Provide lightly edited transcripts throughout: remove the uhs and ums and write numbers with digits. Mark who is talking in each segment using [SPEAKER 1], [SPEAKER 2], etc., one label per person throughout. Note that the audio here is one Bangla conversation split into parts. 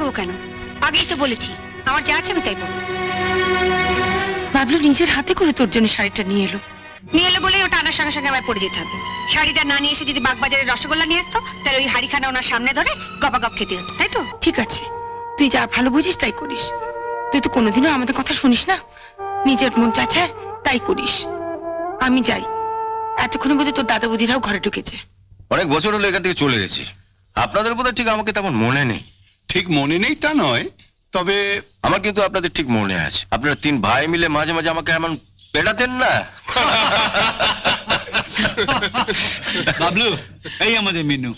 [SPEAKER 1] পরবো কেন? আগেই তো বলেছি আমার যা আছে আমি তাই পরবো।
[SPEAKER 2] বাবলু নিজের হাতে করে তোর জন্য শাড়িটা নিয়ে এলো।
[SPEAKER 1] নিয়ে এলো বলে ওটা আনার সঙ্গে সঙ্গে আমায় পরে যেতে হবে। শাড়িটা না নিয়ে এসে যদি বাগবাজারের রসগোল্লা নিয়ে আসতো তাহলে ওই হাড়িখানা ওনার সামনে ধরে গপাগপ খেতে হতো, তাই তো?
[SPEAKER 2] ঠিক আছে, তুই যা ভালো বুঝিস তাই করিস। তুই তো কোনোদিনও আমাদের কথা শুনিস না, নিজের মন চাচায় তাই করিস। আমি যাই, এতক্ষণে বোধহয় তোর দাদা বৌদিরাও ঘরে ঢুকেছে।
[SPEAKER 3] অনেক বছর হলো এখান থেকে চলে গেছি, আপনাদের বোধহয় ঠিক আমাকে তেমন মনে নেই।
[SPEAKER 4] ঠিক মনে নেই তা নয়, তবে
[SPEAKER 3] আমার কিন্তু আপনাদের ঠিক মনে আছে। আপনারা তিন ভাই মিলে মাঝে মাঝে আমাকে এমন পেটাতেন না।
[SPEAKER 4] বাবলু, এই আমাদের মিনু।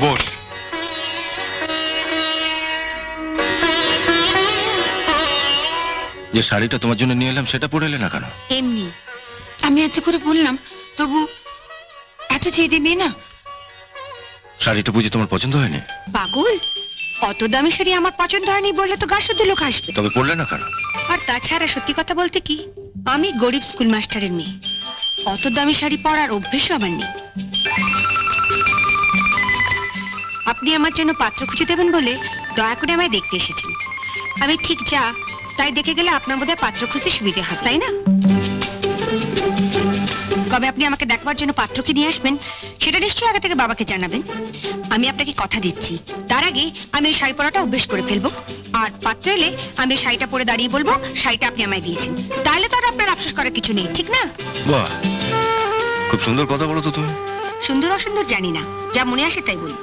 [SPEAKER 4] বস।
[SPEAKER 3] যে শাড়িটা তোমার জন্য নিয়ে এলাম সেটা পরে এলে না কেন?
[SPEAKER 1] এমনি।
[SPEAKER 2] আমি এত করে বললাম তবু এত চেয়ে দিবি না।
[SPEAKER 3] শাড়িটা বুঝি তোমার পছন্দ হয়নি?
[SPEAKER 1] পাগল, অত দামি শাড়ি আমার পছন্দ হয়নি বললে তো গা শুদ্ধ লোক আসবে।
[SPEAKER 3] তবে পরলে না কেন?
[SPEAKER 1] আর তাছাড়া সত্যি কথা বলতে কি, আমি গরিব স্কুল মাস্টারের মেয়ে, অত দামি শাড়ি পরার অভ্যেসও আমার নেই। আপনি আমার জন্য পাত্র খুঁজে দেবেন বলে দয়া করে আমায় দেখতে এসেছেন। আমি ঠিক যা তাই দেখে গেলে আপনার বোধহয় পাত্র খুঁজতে সুবিধা হয়, তাই না? কবে আপনি আমাকে দেখবার জন্য পাত্রকে নিয়ে আসবেন সেটা নিশ্চয়ই আগে থেকে বাবাকে জানাবেন। আমি আপনাকে কথা দিচ্ছি, তার আগে আমি এই শাড়ি পরাটা অভ্যেস করে ফেলবো। আর পাত্র এলে আমি এই শাড়িটা পরে দাঁড়িয়ে বলবো শাড়িটা আপনি আমায় দিয়েছেন। তাহলে তো আর আপনার আফসোস করার কিছু নেই, ঠিক না?
[SPEAKER 3] বাহ, খুব সুন্দর কথা বলো তো তুমি।
[SPEAKER 1] সুন্দর অসুন্দর জানি না, যা মনে আসে তাই বলি।